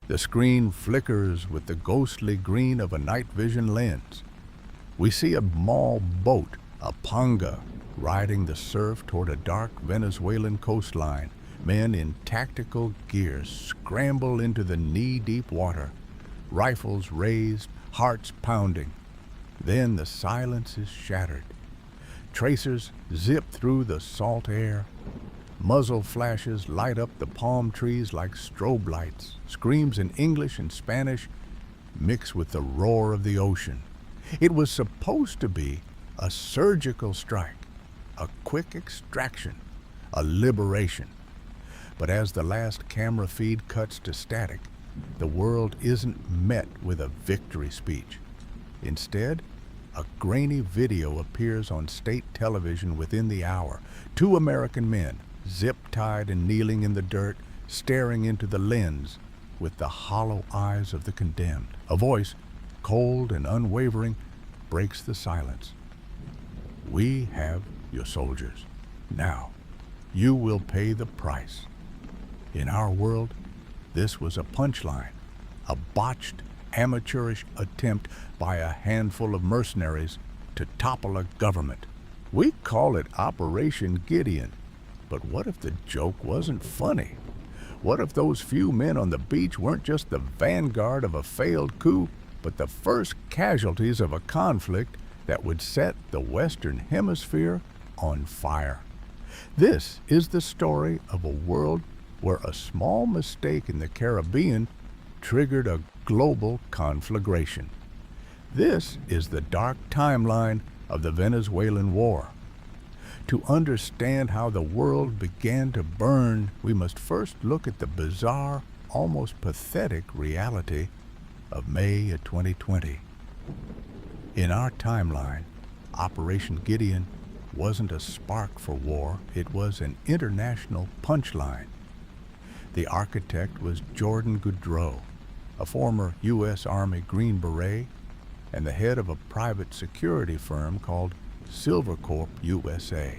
The screen flickers with the ghostly green of a night vision lens. We see a small boat, a panga, riding the surf toward a dark Venezuelan coastline. Men in tactical gear scramble into the knee-deep water, rifles raised, hearts pounding. Then the silence is shattered. Tracers zip through the salt air. Muzzle flashes light up the palm trees like strobe lights. Screams in English and Spanish mix with the roar of the ocean. It was supposed to be a surgical strike, a quick extraction, a liberation. But as the last camera feed cuts to static, the world isn't met with a victory speech. Instead, a grainy video appears on state television within the hour. Two American men, zip-tied and kneeling in the dirt, staring into the lens with the hollow eyes of the condemned. A voice, cold and unwavering, breaks the silence. "We have your soldiers. Now, you will pay the price." In our world, this was a punchline, a botched, amateurish attempt by a handful of mercenaries to topple a government. We call it Operation Gideon, but what if the joke wasn't funny? What if those few men on the beach weren't just the vanguard of a failed coup, but the first casualties of a conflict that would set the Western Hemisphere on fire? This is the story of a world where a small mistake in the Caribbean triggered a global conflagration. This is the dark timeline of the Venezuelan War. To understand how the world began to burn, we must first look at the bizarre, almost pathetic reality of May of 2020. In our timeline, Operation Gideon wasn't a spark for war, it was an international punchline. The architect was Jordan Goudreau, a former U.S. Army Green Beret and the head of a private security firm called Silvercorp USA.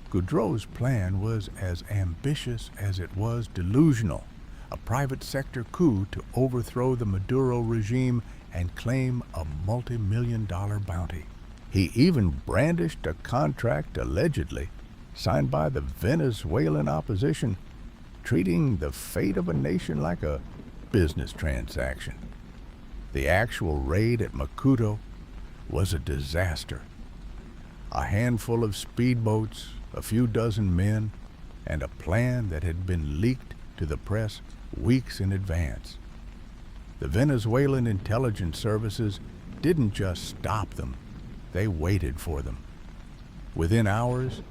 Goudreau's plan was as ambitious as it was delusional, a private sector coup to overthrow the Maduro regime and claim a multi-million-dollar bounty. He even brandished a contract, allegedly, signed by the Venezuelan opposition, treating the fate of a nation like a business transaction. The actual raid at Macuto was a disaster. A handful of speedboats, a few dozen men, and a plan that had been leaked to the press weeks in advance. The Venezuelan intelligence services didn't just stop them, they waited for them. Within hours,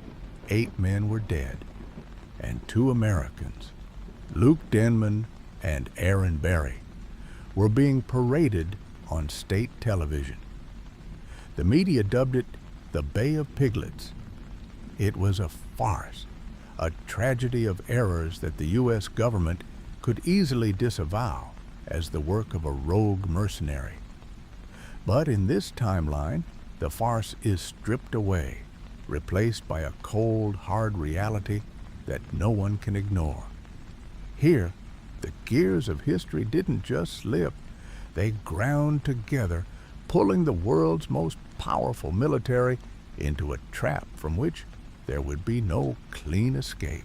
8 men were dead, and 2 Americans, Luke Denman and Aaron Berry, were being paraded on state television. The media dubbed it the Bay of Piglets. It was a farce, a tragedy of errors that the U.S. government could easily disavow as the work of a rogue mercenary. But in this timeline, the farce is stripped away, replaced by a cold, hard reality that no one can ignore. Here, the gears of history didn't just slip, they ground together, pulling the world's most powerful military into a trap from which there would be no clean escape.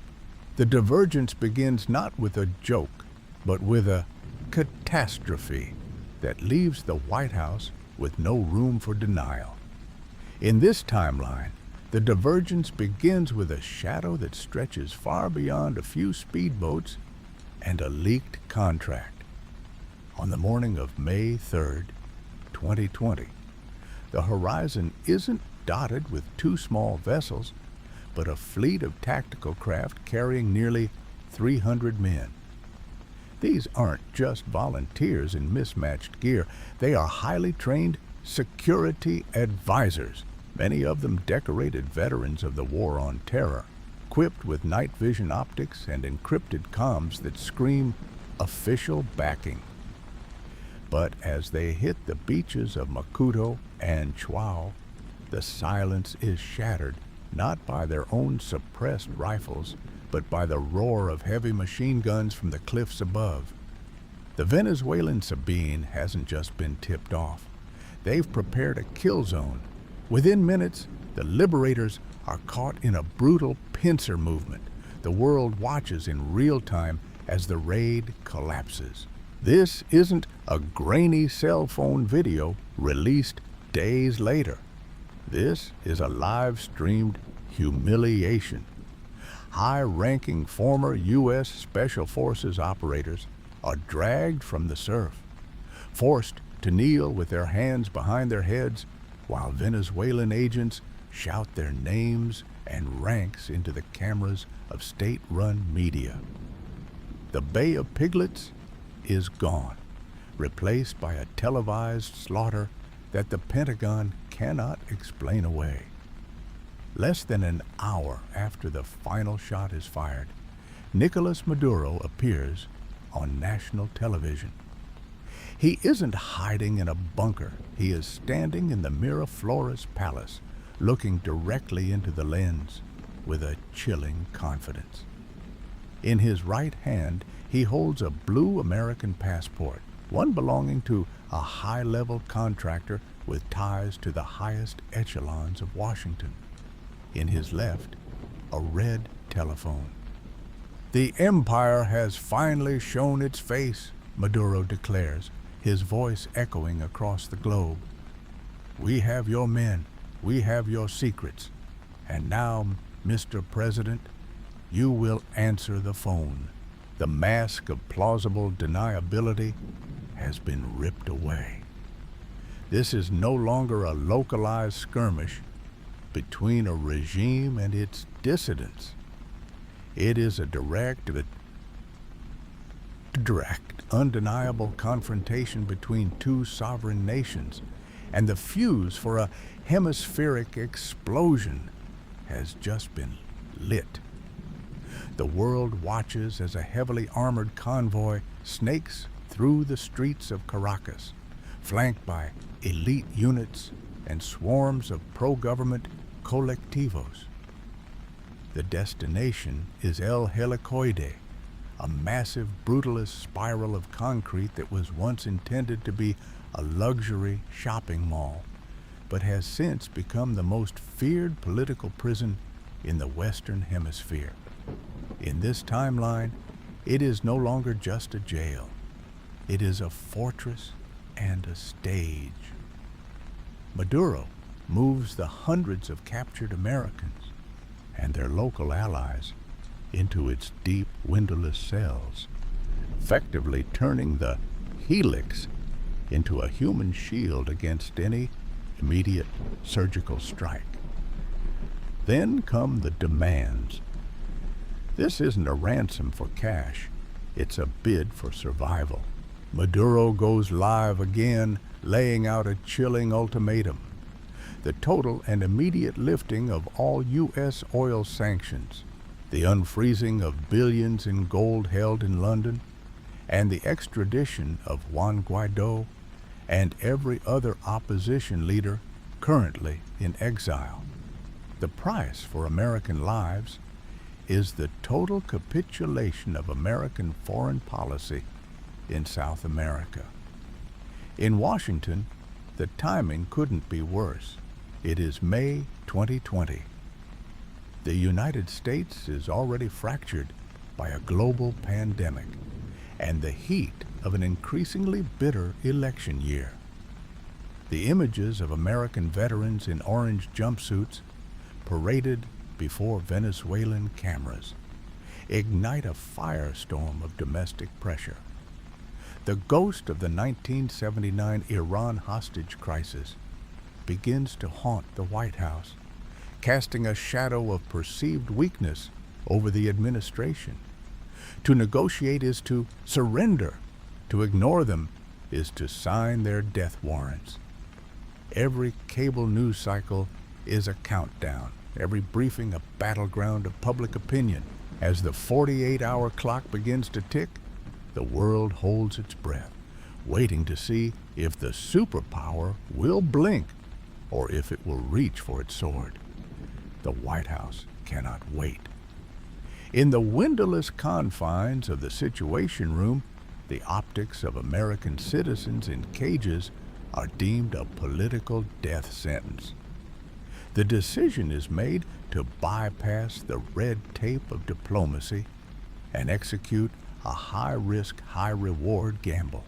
The divergence begins not with a joke, but with a catastrophe that leaves the White House with no room for denial. In this timeline, the divergence begins with a shadow that stretches far beyond a few speedboats and a leaked contract. On the morning of May 3rd, 2020, the horizon isn't dotted with 2 small vessels, but a fleet of tactical craft carrying nearly 300 men. These aren't just volunteers in mismatched gear, they are highly trained security advisors, many of them decorated veterans of the War on Terror, equipped with night vision optics and encrypted comms that scream official backing. But as they hit the beaches of Macuto and Chuao, the silence is shattered not by their own suppressed rifles, but by the roar of heavy machine guns from the cliffs above. The Venezuelan Sabine hasn't just been tipped off. They've prepared a kill zone. Within minutes, the liberators are caught in a brutal pincer movement. The world watches in real time as the raid collapses. This isn't a grainy cell phone video released days later. This is a live-streamed humiliation. High-ranking former U.S. Special Forces operators are dragged from the surf, forced to kneel with their hands behind their heads while Venezuelan agents shout their names and ranks into the cameras of state-run media. The Bay of Piglets is gone, replaced by a televised slaughter that the Pentagon cannot explain away. Less than an hour after the final shot is fired, Nicolas Maduro appears on national television. He isn't hiding in a bunker. He is standing in the Miraflores Palace, looking directly into the lens with a chilling confidence. In his right hand, he holds a blue American passport, one belonging to a high-level contractor with ties to the highest echelons of Washington. In his left, a red telephone. The empire has finally shown its face, Maduro declares, his voice echoing across the globe. We have your men, we have your secrets, and now, Mr. President, you will answer the phone. The mask of plausible deniability has been ripped away. This is no longer a localized skirmish between a regime and its dissidents. It is a direct, undeniable confrontation between two sovereign nations, and the fuse for a hemispheric explosion has just been lit. The world watches as a heavily armored convoy snakes through the streets of Caracas, flanked by elite units and swarms of pro-government colectivos. The destination is El Helicoide, a massive brutalist spiral of concrete that was once intended to be a luxury shopping mall, but has since become the most feared political prison in the Western Hemisphere. In this timeline, it is no longer just a jail. It is a fortress and a stage. Maduro moves the hundreds of captured Americans and their local allies into its deep, windowless cells, effectively turning the helix into a human shield against any immediate surgical strike. Then come the demands. This isn't a ransom for cash, it's a bid for survival. Maduro goes live again, laying out a chilling ultimatum: the total and immediate lifting of all U.S. oil sanctions, the unfreezing of billions in gold held in London, and the extradition of Juan Guaido and every other opposition leader currently in exile. The price for American lives is the total capitulation of American foreign policy in South America. In Washington, the timing couldn't be worse. It is May 2020. The United States is already fractured by a global pandemic and the heat of an increasingly bitter election year. The images of American veterans in orange jumpsuits paraded before Venezuelan cameras ignite a firestorm of domestic pressure. The ghost of the 1979 Iran hostage crisis begins to haunt the White House, casting a shadow of perceived weakness over the administration. To negotiate is to surrender. To ignore them is to sign their death warrants. Every cable news cycle is a countdown, every briefing a battleground of public opinion. As the 48-hour clock begins to tick, the world holds its breath, waiting to see if the superpower will blink or if it will reach for its sword. The White House cannot wait. In the windowless confines of the Situation Room, the optics of American citizens in cages are deemed a political death sentence. The decision is made to bypass the red tape of diplomacy and execute a high-risk, high-reward gamble.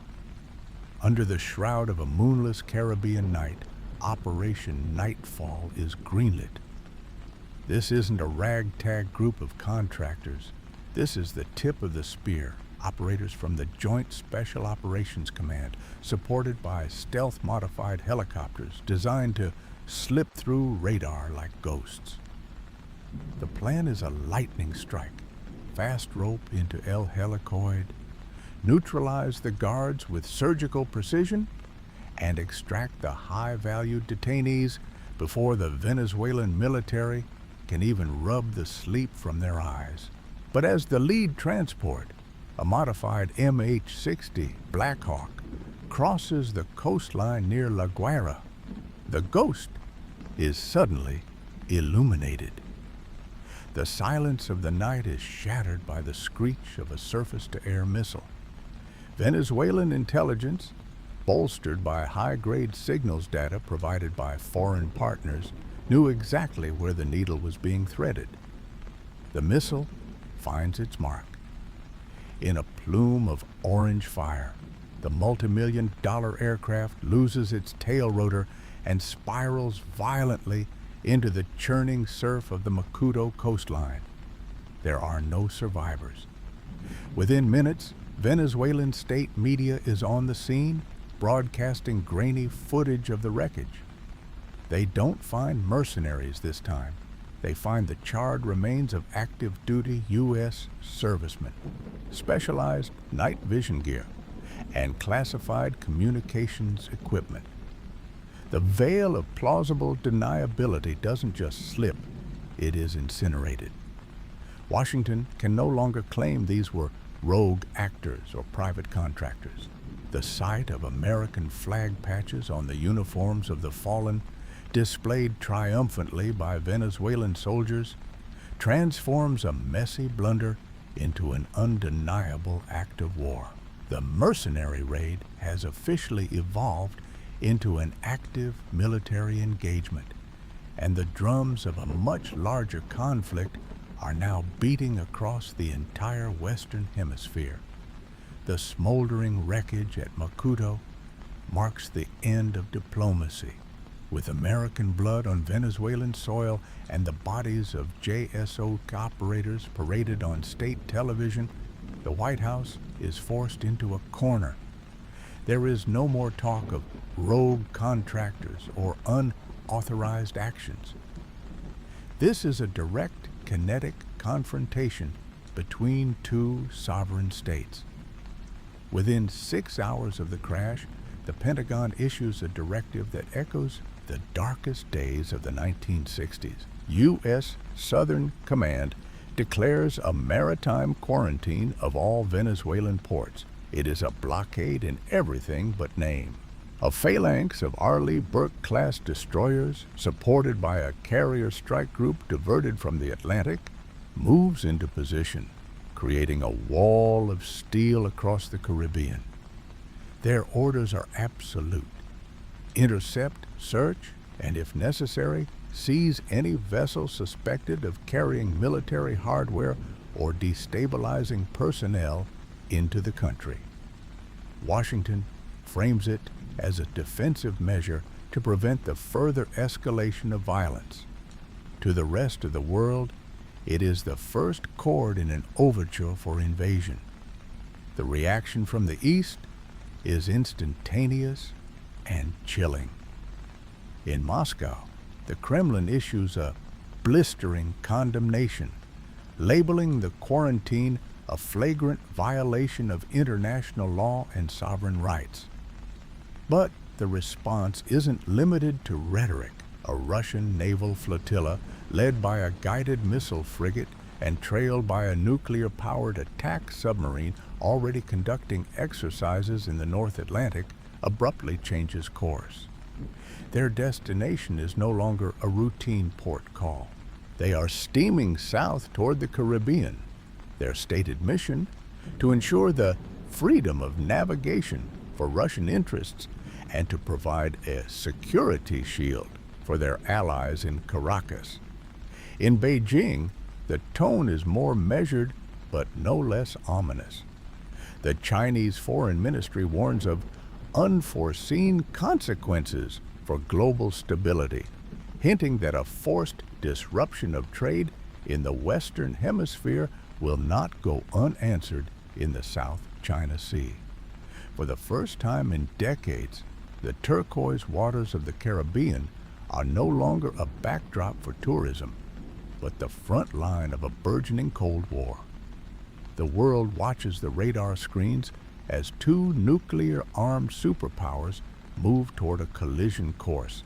Under the shroud of a moonless Caribbean night, Operation Nightfall is greenlit. This isn't a ragtag group of contractors. This is the tip of the spear, operators from the Joint Special Operations Command, supported by stealth-modified helicopters designed to slip through radar like ghosts. The plan is a lightning strike, fast rope into El Helicoid, neutralize the guards with surgical precision, and extract the high-valued detainees before the Venezuelan military can even rub the sleep from their eyes. But as the lead transport, a modified MH-60 Blackhawk, crosses the coastline near La Guaira, the ghost is suddenly illuminated. The silence of the night is shattered by the screech of a surface-to-air missile. Venezuelan intelligence, bolstered by high-grade signals data provided by foreign partners, knew exactly where the needle was being threaded. The missile finds its mark. In a plume of orange fire, the multi-million-dollar aircraft loses its tail rotor and spirals violently into the churning surf of the Macuto coastline. There are no survivors. Within minutes, Venezuelan state media is on the scene, broadcasting grainy footage of the wreckage. They don't find mercenaries this time. They find the charred remains of active-duty U.S. servicemen, specialized night vision gear, and classified communications equipment. The veil of plausible deniability doesn't just slip, it is incinerated. Washington can no longer claim these were rogue actors or private contractors. The sight of American flag patches on the uniforms of the fallen, displayed triumphantly by Venezuelan soldiers, transforms a messy blunder into an undeniable act of war. The mercenary raid has officially evolved into an active military engagement, and the drums of a much larger conflict are now beating across the entire Western Hemisphere. The smoldering wreckage at Macuto marks the end of diplomacy. With American blood on Venezuelan soil and the bodies of JSOC operators paraded on state television, the White House is forced into a corner. There is no more talk of rogue contractors or unauthorized actions. This is a direct, kinetic confrontation between two sovereign states. Within 6 hours of the crash, the Pentagon issues a directive that echoes the darkest days of the 1960s. U.S. Southern Command declares a maritime quarantine of all Venezuelan ports. It is a blockade in everything but name. A phalanx of Arleigh Burke-class destroyers, supported by a carrier strike group diverted from the Atlantic, moves into position, creating a wall of steel across the Caribbean. Their orders are absolute. Intercept, search, and if necessary, seize any vessel suspected of carrying military hardware or destabilizing personnel into the country. Washington frames it as a defensive measure to prevent the further escalation of violence. To the rest of the world, it is the first chord in an overture for invasion. The reaction from the East is instantaneous and chilling. In Moscow, the Kremlin issues a blistering condemnation, labeling the quarantine a flagrant violation of international law and sovereign rights. But the response isn't limited to rhetoric. A Russian naval flotilla, led by a guided missile frigate and trailed by a nuclear-powered attack submarine already conducting exercises in the North Atlantic, abruptly changes course. Their destination is no longer a routine port call. They are steaming south toward the Caribbean. Their stated mission, to ensure the freedom of navigation for Russian interests and to provide a security shield for their allies in Caracas. In Beijing, the tone is more measured but no less ominous. The Chinese Foreign Ministry warns of unforeseen consequences for global stability, hinting that a forced disruption of trade in the Western Hemisphere will not go unanswered in the South China Sea. For the first time in decades, the turquoise waters of the Caribbean are no longer a backdrop for tourism, but the front line of a burgeoning Cold War. The world watches the radar screens as two nuclear-armed superpowers move toward a collision course,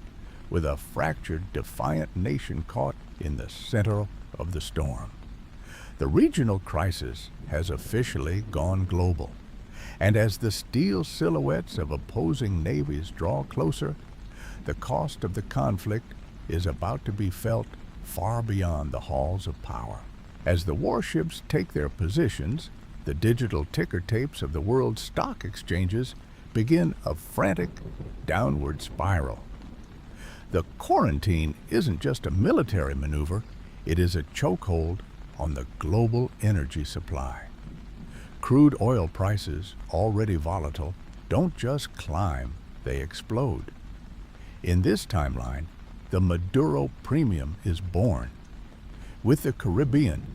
with a fractured, defiant nation caught in the center of the storm. The regional crisis has officially gone global, and as the steel silhouettes of opposing navies draw closer, the cost of the conflict is about to be felt far beyond the halls of power. As the warships take their positions, the digital ticker tapes of the world's stock exchanges begin a frantic downward spiral. The quarantine isn't just a military maneuver, it is a chokehold on the global energy supply. Crude oil prices, already volatile, don't just climb, they explode. In this timeline, the Maduro premium is born. With the Caribbean,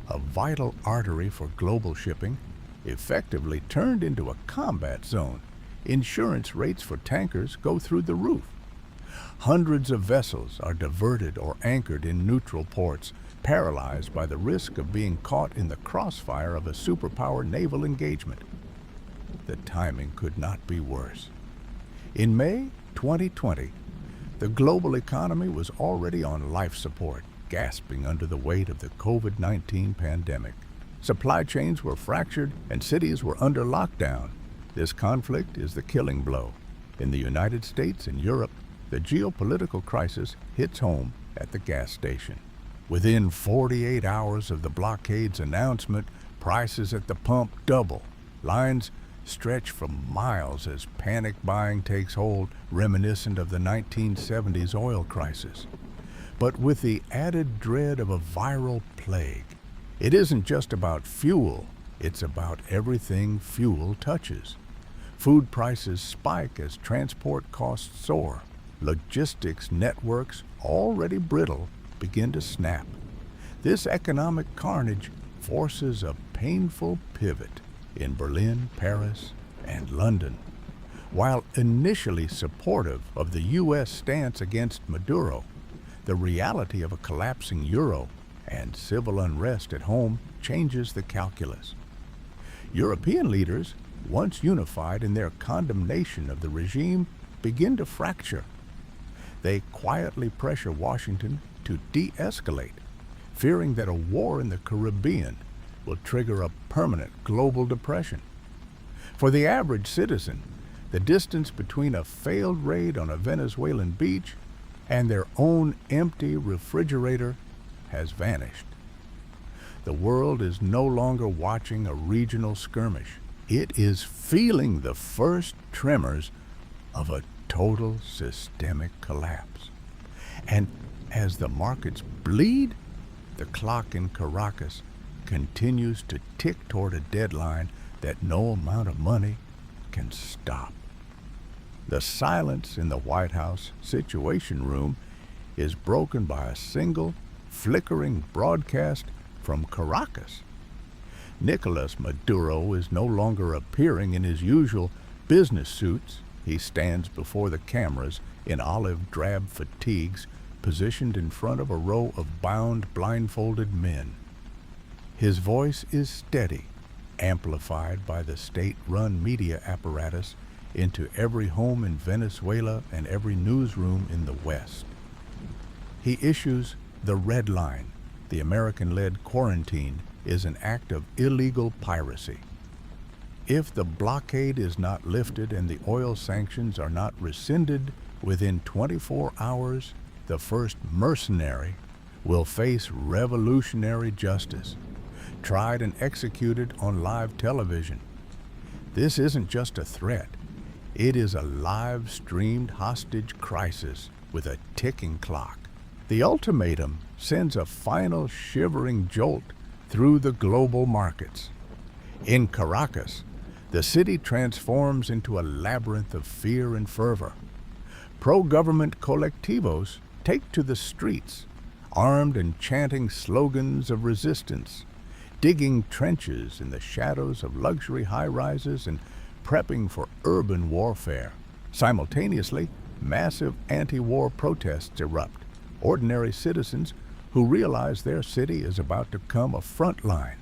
a vital artery for global shipping, effectively turned into a combat zone, insurance rates for tankers go through the roof. Hundreds of vessels are diverted or anchored in neutral ports, paralyzed by the risk of being caught in the crossfire of a superpower naval engagement. The timing could not be worse. In May 2020, the global economy was already on life support, gasping under the weight of the COVID-19 pandemic. Supply chains were fractured and cities were under lockdown. This conflict is the killing blow. In the United States and Europe, the geopolitical crisis hits home at the gas station. Within 48 hours of the blockade's announcement, prices at the pump double. Lines stretch for miles as panic buying takes hold, reminiscent of the 1970s oil crisis. But with the added dread of a viral plague, it isn't just about fuel, it's about everything fuel touches. Food prices spike as transport costs soar. Logistics networks, already brittle, begin to snap. This economic carnage forces a painful pivot in Berlin, Paris, and London. While initially supportive of the U.S. stance against Maduro, the reality of a collapsing euro and civil unrest at home changes the calculus. European leaders, once unified in their condemnation of the regime, begin to fracture. They quietly pressure Washington to de-escalate, fearing that a war in the Caribbean will trigger a permanent global depression. For the average citizen, the distance between a failed raid on a Venezuelan beach and their own empty refrigerator has vanished. The world is no longer watching a regional skirmish. It is feeling the first tremors of a total systemic collapse. And as the markets bleed, the clock in Caracas continues to tick toward a deadline that no amount of money can stop. The silence in the White House Situation Room is broken by a single, flickering broadcast from Caracas. Nicolas Maduro is no longer appearing in his usual business suits. He stands before the cameras in olive drab fatigues, positioned in front of a row of bound, blindfolded men. His voice is steady, amplified by the state-run media apparatus into every home in Venezuela and every newsroom in the West. He issues the red line. The American-led quarantine is an act of illegal piracy. If the blockade is not lifted and the oil sanctions are not rescinded within 24 hours, the first mercenary will face revolutionary justice, tried and executed on live television. This isn't just a threat. It is a live-streamed hostage crisis with a ticking clock. The ultimatum sends a final shivering jolt through the global markets. In Caracas, the city transforms into a labyrinth of fear and fervor. Pro-government colectivos take to the streets, armed and chanting slogans of resistance, digging trenches in the shadows of luxury high-rises and prepping for urban warfare. Simultaneously, massive anti-war protests erupt. Ordinary citizens who realize their city is about to become a front line.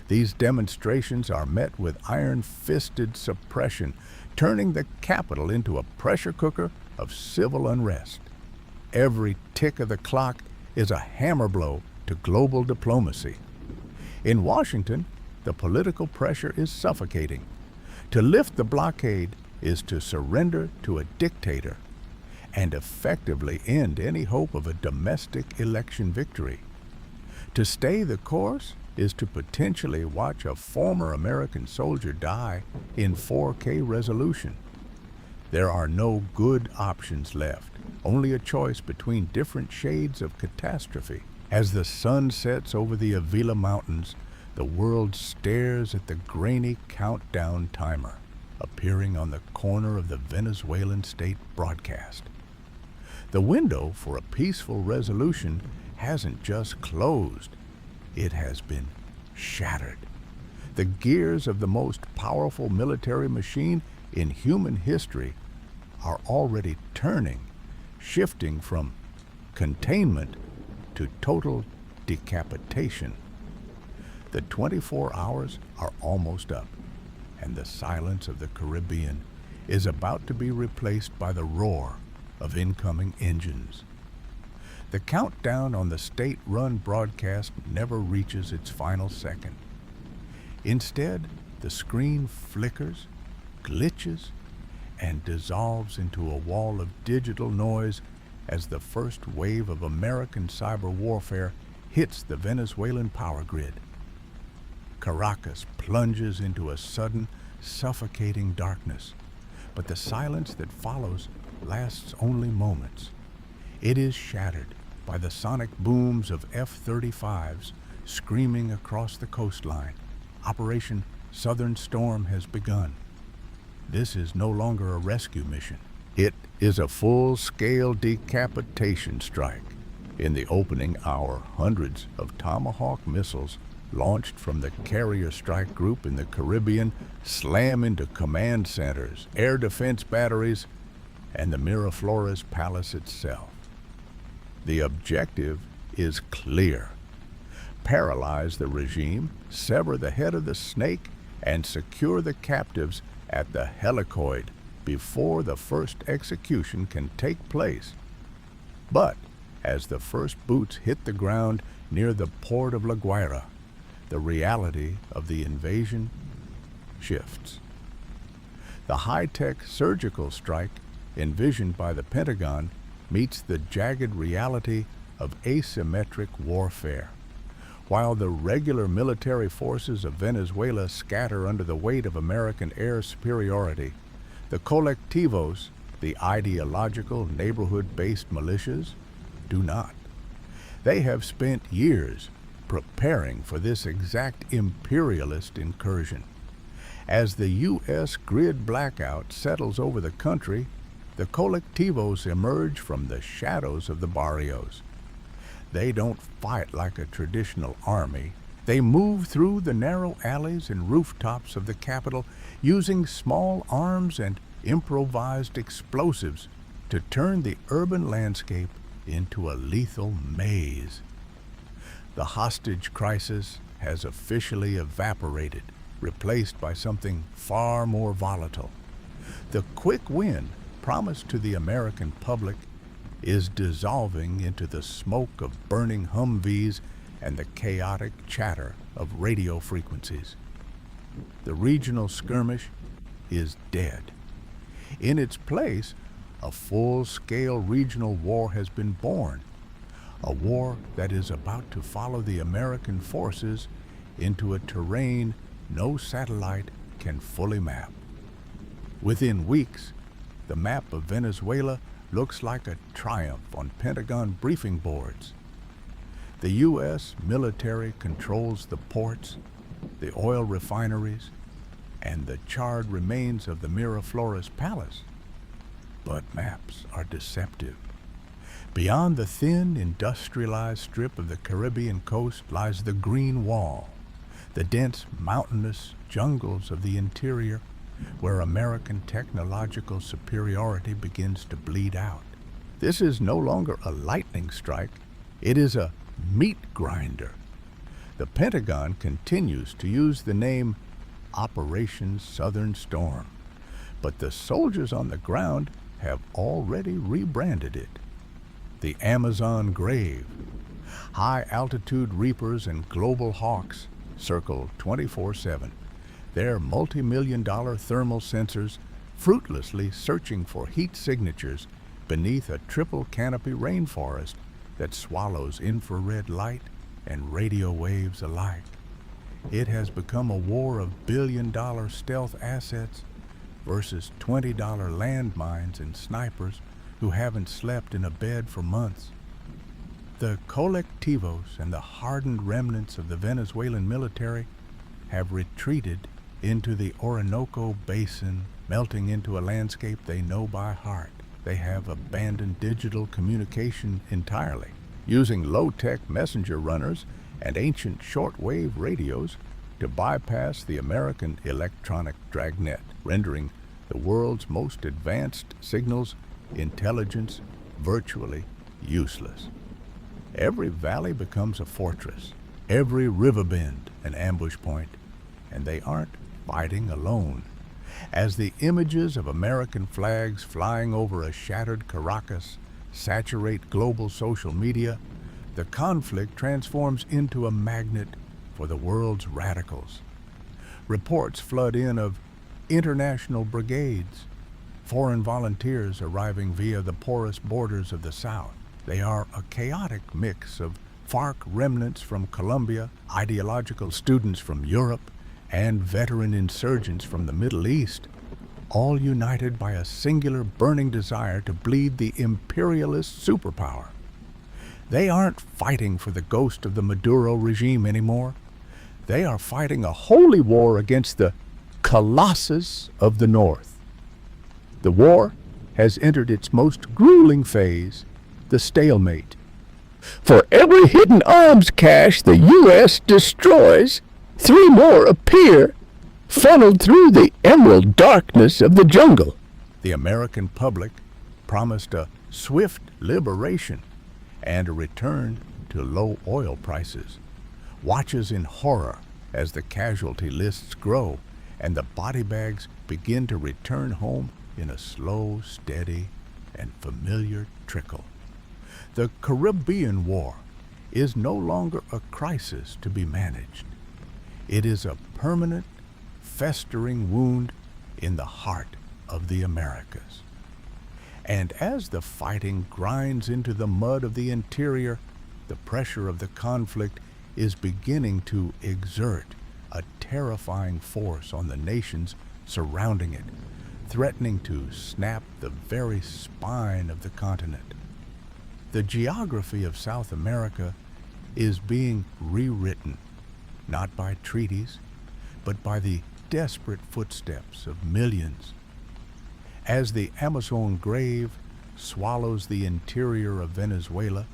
These demonstrations are met with iron-fisted suppression, turning the capital into a pressure cooker of civil unrest. Every tick of the clock is a hammer blow to global diplomacy. In Washington, the political pressure is suffocating. To lift the blockade is to surrender to a dictator and effectively end any hope of a domestic election victory. To stay the course is to potentially watch a former American soldier die in 4K resolution. There are no good options left, only a choice between different shades of catastrophe. As the sun sets over the Avila Mountains, the world stares at the grainy countdown timer appearing on the corner of the Venezuelan state broadcast. The window for a peaceful resolution hasn't just closed, it has been shattered. The gears of the most powerful military machine in human history are already turning, shifting from containment to total decapitation. The 24 hours are almost up, and the silence of the Caribbean is about to be replaced by the roar of incoming engines. The countdown on the state-run broadcast never reaches its final second. Instead, the screen flickers, glitches, and dissolves into a wall of digital noise as the first wave of American cyber warfare hits the Venezuelan power grid. Caracas plunges into a sudden, suffocating darkness, but the silence that follows lasts only moments. It is shattered by the sonic booms of F-35s screaming across the coastline. Operation Southern Storm has begun. This is no longer a rescue mission. It is a full-scale decapitation strike. In the opening hour, hundreds of Tomahawk missiles launched from the carrier strike group in the Caribbean slam into command centers, air defense batteries, and the Miraflores Palace itself. The objective is clear. Paralyze the regime, sever the head of the snake, and secure the captives at the helicoid before the first execution can take place. But as the first boots hit the ground near the port of La Guaira, the reality of the invasion shifts. The high-tech surgical strike envisioned by the Pentagon meets the jagged reality of asymmetric warfare. While the regular military forces of Venezuela scatter under the weight of American air superiority, the colectivos, the ideological neighborhood-based militias, do not. They have spent years preparing for this exact imperialist incursion. As the U.S. grid blackout settles over the country, the colectivos emerge from the shadows of the barrios. They don't fight like a traditional army. They move through the narrow alleys and rooftops of the capital using small arms and improvised explosives to turn the urban landscape into a lethal maze. The hostage crisis has officially evaporated, replaced by something far more volatile. The quick win promised to the American public is dissolving into the smoke of burning Humvees and the chaotic chatter of radio frequencies. The regional skirmish is dead. In its place, a full-scale regional war has been born, a war that is about to follow the American forces into a terrain no satellite can fully map. Within weeks, the map of Venezuela looks like a triumph on Pentagon briefing boards. The U.S. military controls the ports, the oil refineries, and the charred remains of the Miraflores Palace. But maps are deceptive. Beyond the thin, industrialized strip of the Caribbean coast lies the Green Wall, the dense, mountainous jungles of the interior where American technological superiority begins to bleed out. This is no longer a lightning strike, it is a meat grinder. The Pentagon continues to use the name Operation Southern Storm, but the soldiers on the ground have already rebranded it. The Amazon Grave. High-altitude reapers and global hawks circle 24/7, their multi-million-dollar thermal sensors fruitlessly searching for heat signatures beneath a triple canopy rainforest that swallows infrared light and radio waves alike. It has become a war of billion-dollar stealth assets versus $20 landmines and snipers who haven't slept in a bed for months. The colectivos and the hardened remnants of the Venezuelan military have retreated into the Orinoco Basin, melting into a landscape they know by heart. They have abandoned digital communication entirely, using low-tech messenger runners and ancient shortwave radios to bypass the American electronic dragnet, rendering the world's most advanced signals intelligence virtually useless. Every valley becomes a fortress, every river bend an ambush point, and they aren't fighting alone. As the images of American flags flying over a shattered Caracas saturate global social media, the conflict transforms into a magnet for the world's radicals. Reports flood in of international brigades, foreign volunteers arriving via the porous borders of the South. They are a chaotic mix of FARC remnants from Colombia, ideological students from Europe, and veteran insurgents from the Middle East, all united by a singular burning desire to bleed the imperialist superpower. They aren't fighting for the ghost of the Maduro regime anymore. They are fighting a holy war against the Colossus of the North. The war has entered its most grueling phase, the stalemate. For every hidden arms cache the U.S. destroys, 3 more appear, funneled through the emerald darkness of the jungle. The American public promised a swift liberation and a return to low oil prices, watches in horror as the casualty lists grow and the body bags begin to return home in a slow, steady, and familiar trickle. The Caribbean War is no longer a crisis to be managed. It is a permanent, festering wound in the heart of the Americas. And as the fighting grinds into the mud of the interior, the pressure of the conflict is beginning to exert a terrifying force on the nations surrounding it, threatening to snap the very spine of the continent. The geography of South America is being rewritten, not by treaties, but by the desperate footsteps of millions. As the Amazon grave swallows the interior of Venezuela,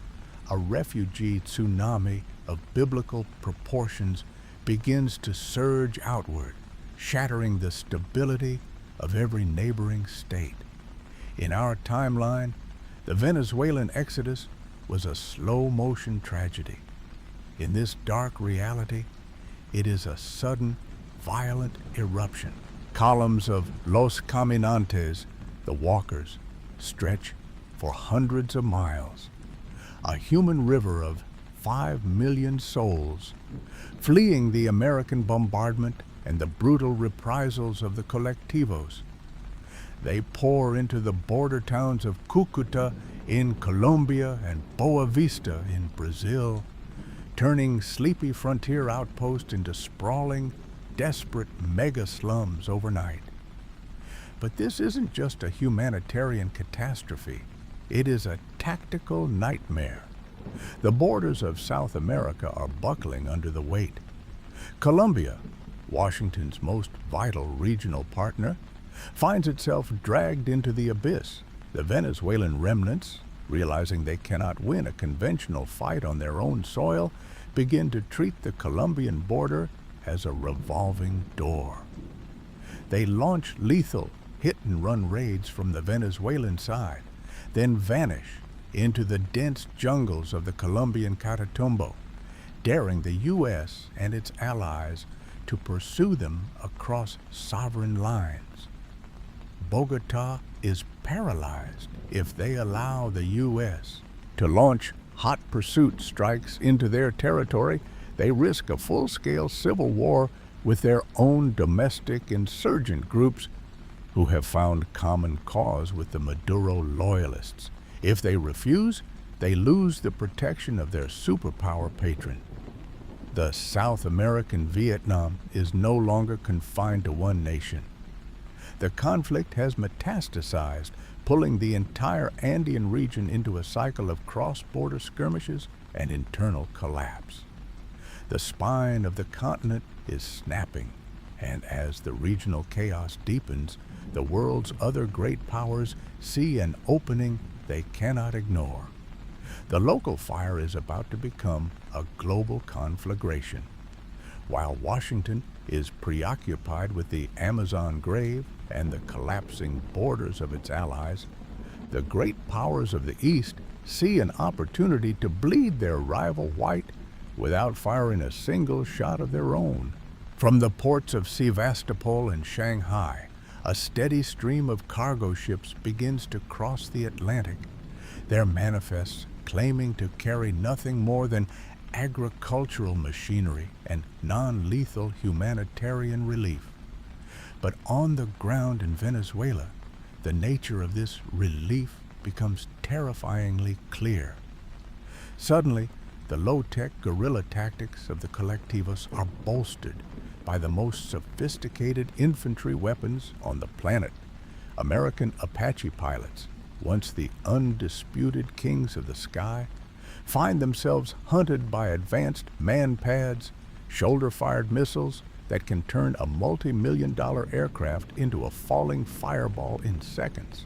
a refugee tsunami of biblical proportions begins to surge outward, shattering the stability of every neighboring state. In our timeline, the Venezuelan exodus was a slow-motion tragedy. In this dark reality, it is a sudden, violent eruption. Columns of Los Caminantes, the walkers, stretch for hundreds of miles. A human river of 5 million souls, fleeing the American bombardment and the brutal reprisals of the colectivos. They pour into the border towns of Cucuta in Colombia and Boa Vista in Brazil, turning sleepy frontier outposts into sprawling, desperate mega slums overnight. But this isn't just a humanitarian catastrophe. It is a tactical nightmare. The borders of South America are buckling under the weight. Colombia, Washington's most vital regional partner, finds itself dragged into the abyss. The Venezuelan remnants, realizing they cannot win a conventional fight on their own soil, begin to treat the Colombian border as a revolving door. They launch lethal hit-and-run raids from the Venezuelan side, then vanish into the dense jungles of the Colombian Catatumbo, daring the U.S. and its allies to pursue them across sovereign lines. Bogota is paralyzed. If they allow the U.S. to launch hot pursuit strikes into their territory, they risk a full-scale civil war with their own domestic insurgent groups who have found common cause with the Maduro loyalists. If they refuse, they lose the protection of their superpower patron. The South American Vietnam is no longer confined to one nation. The conflict has metastasized, pulling the entire Andean region into a cycle of cross-border skirmishes and internal collapse. The spine of the continent is snapping, and as the regional chaos deepens, the world's other great powers see an opening they cannot ignore. The local fire is about to become a global conflagration. While Washington is preoccupied with the Amazon grave and the collapsing borders of its allies, the great powers of the East see an opportunity to bleed their rival white without firing a single shot of their own. From the ports of Sevastopol and Shanghai, a steady stream of cargo ships begins to cross the Atlantic, their manifests claiming to carry nothing more than agricultural machinery and non-lethal humanitarian relief. But on the ground in Venezuela, the nature of this relief becomes terrifyingly clear. Suddenly, the low-tech guerrilla tactics of the colectivos are bolstered by the most sophisticated infantry weapons on the planet. American Apache pilots, once the undisputed kings of the sky, find themselves hunted by advanced man-pads, shoulder-fired missiles that can turn a multi-million-dollar aircraft into a falling fireball in seconds.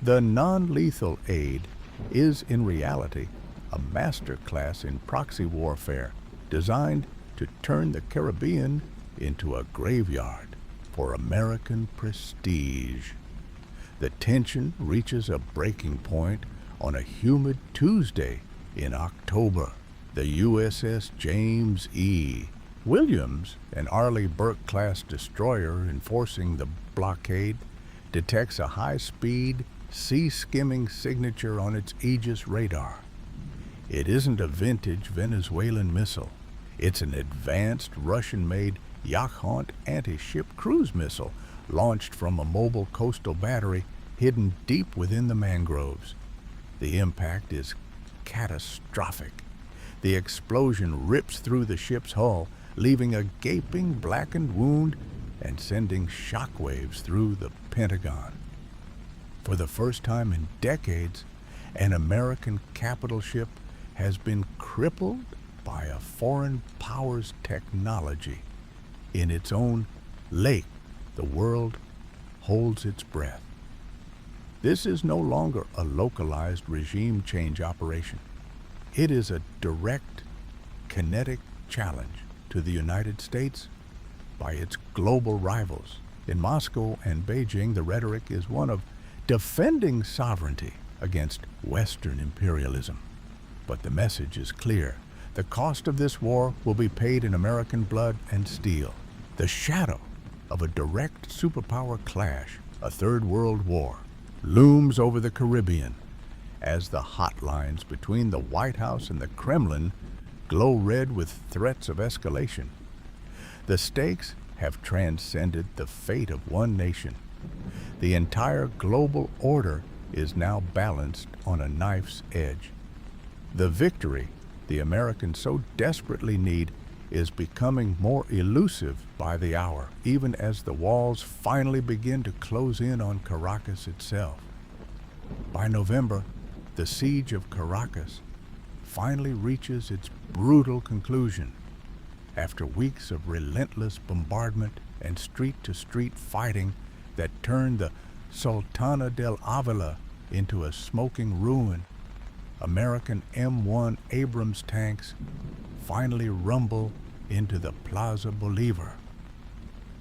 The non-lethal aid is, in reality, a masterclass in proxy warfare designed to turn the Caribbean into a graveyard for American prestige. The tension reaches a breaking point on a humid Tuesday in October. The USS James E. Williams, an Arleigh Burke-class destroyer enforcing the blockade, detects a high-speed, sea-skimming signature on its Aegis radar. It isn't a vintage Venezuelan missile. It's an advanced Russian-made Yakhont anti-ship cruise missile launched from a mobile coastal battery hidden deep within the mangroves. The impact is catastrophic. The explosion rips through the ship's hull, leaving a gaping blackened wound and sending shockwaves through the Pentagon. For the first time in decades, an American capital ship has been crippled by a foreign power's technology. In its own lake, the world holds its breath. This is no longer a localized regime change operation. It is a direct, kinetic challenge to the United States by its global rivals. In Moscow and Beijing, the rhetoric is one of defending sovereignty against Western imperialism. But the message is clear. The cost of this war will be paid in American blood and steel. The shadow of a direct superpower clash, a third world war, looms over the Caribbean as the hotlines between the White House and the Kremlin glow red with threats of escalation. The stakes have transcended the fate of one nation. The entire global order is now balanced on a knife's edge. The victory the Americans so desperately need is becoming more elusive by the hour, even as the walls finally begin to close in on Caracas itself. By November, the siege of Caracas finally reaches its brutal conclusion. After weeks of relentless bombardment and street-to-street fighting that turned the Sultana del Avila into a smoking ruin, American M1 Abrams tanks finally rumble into the Plaza Bolivar.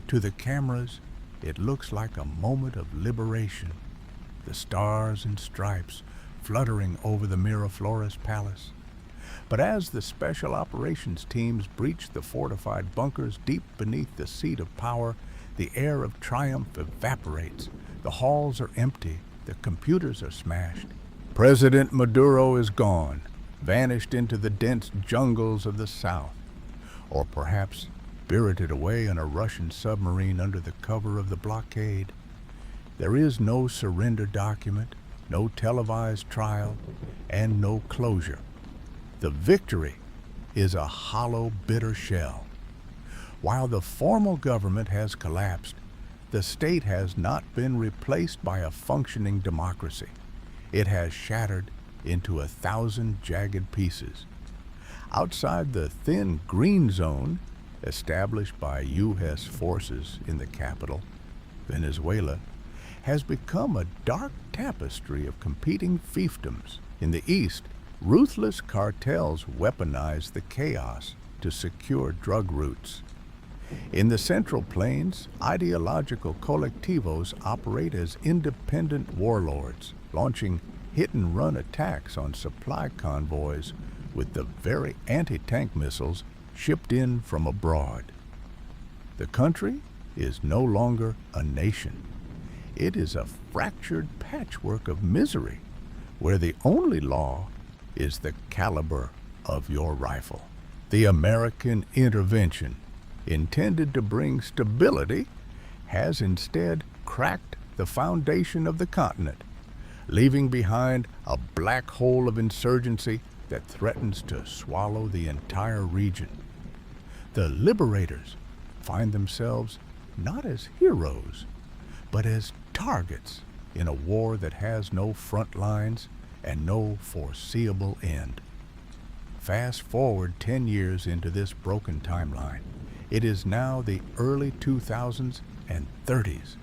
To the cameras, it looks like a moment of liberation, the stars and stripes fluttering over the Miraflores Palace. But as the special operations teams breach the fortified bunkers deep beneath the seat of power, the air of triumph evaporates. The halls are empty, the computers are smashed. President Maduro is gone, vanished into the dense jungles of the South, or perhaps spirited away on a Russian submarine under the cover of the blockade. There is no surrender document, no televised trial, and no closure. The victory is a hollow, bitter shell. While the formal government has collapsed, the state has not been replaced by a functioning democracy. It has shattered into 1,000 jagged pieces. Outside the thin green zone established by U.S. forces in the capital, Venezuela has become a dark tapestry of competing fiefdoms. In the east, ruthless cartels weaponize the chaos to secure drug routes. In the Central Plains, ideological colectivos operate as independent warlords, launching hit-and-run attacks on supply convoys with the very anti-tank missiles shipped in from abroad. The country is no longer a nation. It is a fractured patchwork of misery, where the only law is the caliber of your rifle. The American intervention, intended to bring stability, has instead cracked the foundation of the continent, leaving behind a black hole of insurgency that threatens to swallow the entire region. The liberators find themselves not as heroes, but as targets in a war that has no front lines and no foreseeable end. Fast forward 10 years into this broken timeline. It is now the early 2000s and 30s,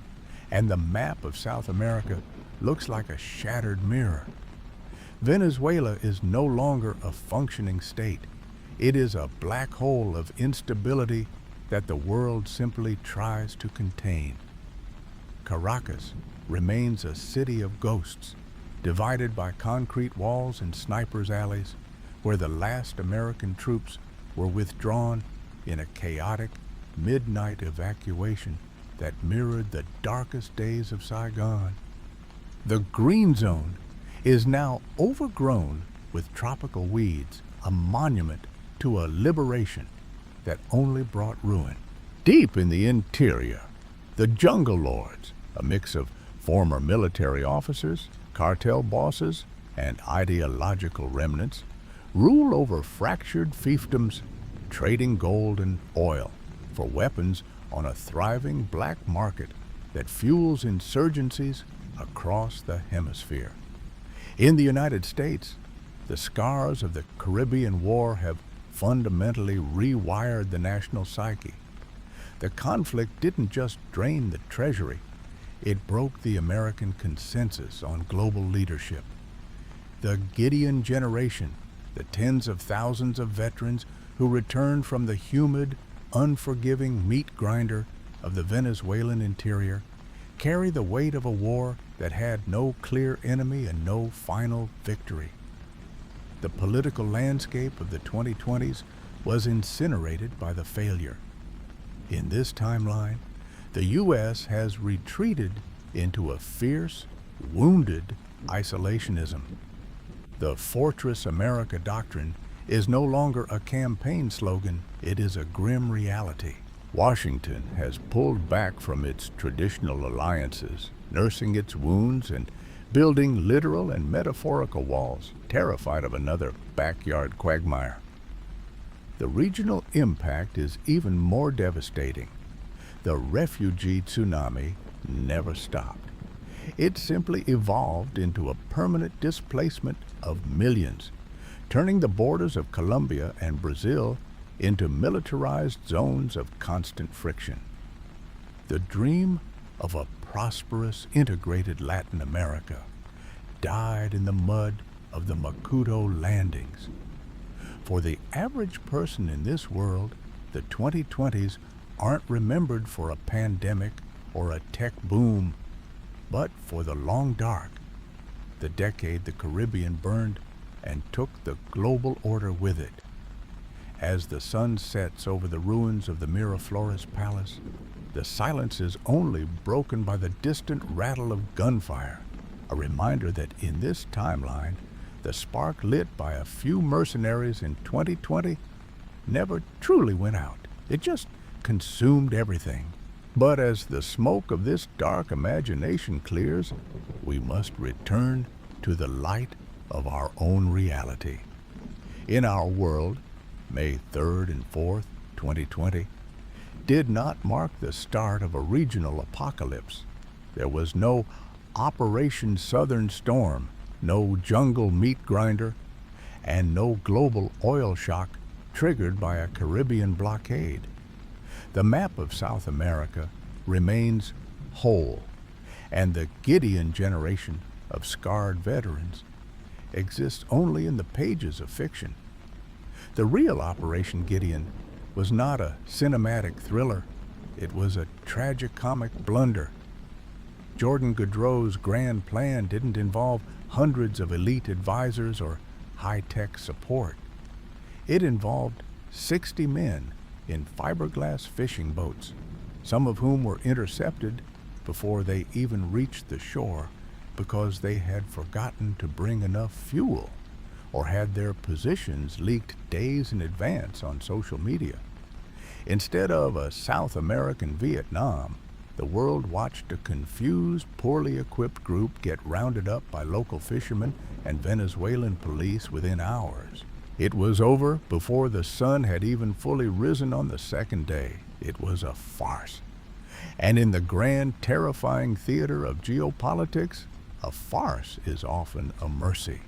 and the map of South America looks like a shattered mirror. Venezuela is no longer a functioning state. It is a black hole of instability that the world simply tries to contain. Caracas remains a city of ghosts, divided by concrete walls and snipers' alleys, where the last American troops were withdrawn in a chaotic midnight evacuation that mirrored the darkest days of Saigon. The green zone is now overgrown with tropical weeds, a monument to a liberation that only brought ruin. Deep in the interior, the jungle lords, a mix of former military officers, cartel bosses, and ideological remnants, rule over fractured fiefdoms, trading gold and oil for weapons on a thriving black market that fuels insurgencies across the hemisphere. In the United States, the scars of the Caribbean War have fundamentally rewired the national psyche. The conflict didn't just drain the treasury, it broke the American consensus on global leadership. The Gideon generation, the tens of thousands of veterans who returned from the humid, unforgiving meat grinder of the Venezuelan interior, carry the weight of a war that had no clear enemy and no final victory. The political landscape of the 2020s was incinerated by the failure. In this timeline, the U.S. has retreated into a fierce, wounded isolationism. The Fortress America doctrine is no longer a campaign slogan, it is a grim reality. Washington has pulled back from its traditional alliances, nursing its wounds and building literal and metaphorical walls, terrified of another backyard quagmire. The regional impact is even more devastating. The refugee tsunami never stopped. It simply evolved into a permanent displacement of millions, turning the borders of Colombia and Brazil into militarized zones of constant friction. The dream of a prosperous, integrated Latin America died in the mud of the Macuto landings. For the average person in this world, the 2020s aren't remembered for a pandemic or a tech boom, but for the long dark, the decade the Caribbean burned and took the global order with it. As the sun sets over the ruins of the Miraflores Palace, the silence is only broken by the distant rattle of gunfire, a reminder that in this timeline, the spark lit by a few mercenaries in 2020 never truly went out. It just consumed everything. But as the smoke of this dark imagination clears, we must return to the light of our own reality. In our world, May 3rd and 4th, 2020, did not mark the start of a regional apocalypse. There was no Operation Southern Storm, no jungle meat grinder, and no global oil shock triggered by a Caribbean blockade. The map of South America remains whole, and the Gideon generation of scarred veterans exists only in the pages of fiction. The real Operation Gideon was not a cinematic thriller. It was a tragicomic blunder. Jordan Goudreau's grand plan didn't involve hundreds of elite advisors or high-tech support. It involved 60 men in fiberglass fishing boats, some of whom were intercepted before they even reached the shore because they had forgotten to bring enough fuel or had their positions leaked days in advance on social media. Instead of a South American Vietnam, the world watched a confused, poorly equipped group get rounded up by local fishermen and Venezuelan police within hours. It was over before the sun had even fully risen on the second day. It was a farce. And in the grand, terrifying theater of geopolitics, a farce is often a mercy.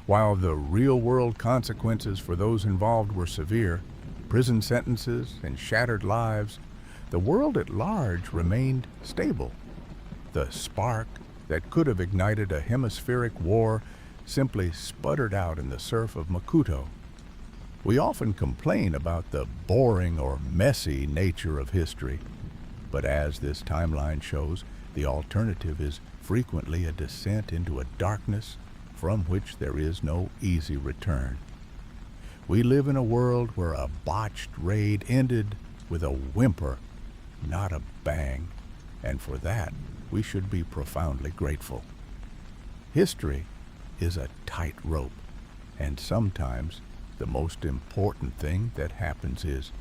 While the real-world consequences for those involved were severe, prison sentences and shattered lives, the world at large remained stable. The spark that could have ignited a hemispheric war simply sputtered out in the surf of Macuto. We often complain about the boring or messy nature of history, but as this timeline shows, the alternative is frequently a descent into a darkness from which there is no easy return. We live in a world where a botched raid ended with a whimper, not a bang, and for that we should be profoundly grateful. History is a tightrope, and sometimes the most important thing that happens is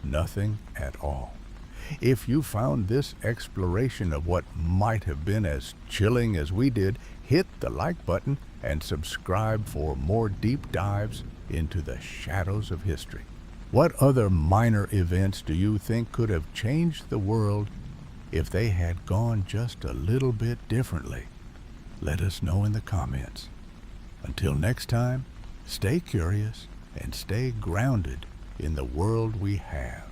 nothing at all. If you found this exploration of what might have been as chilling as we did, hit the like button and subscribe for more deep dives into the shadows of history. What other minor events do you think could have changed the world if they had gone just a little bit differently? Let us know in the comments. Until next time, stay curious and stay grounded in the world we have.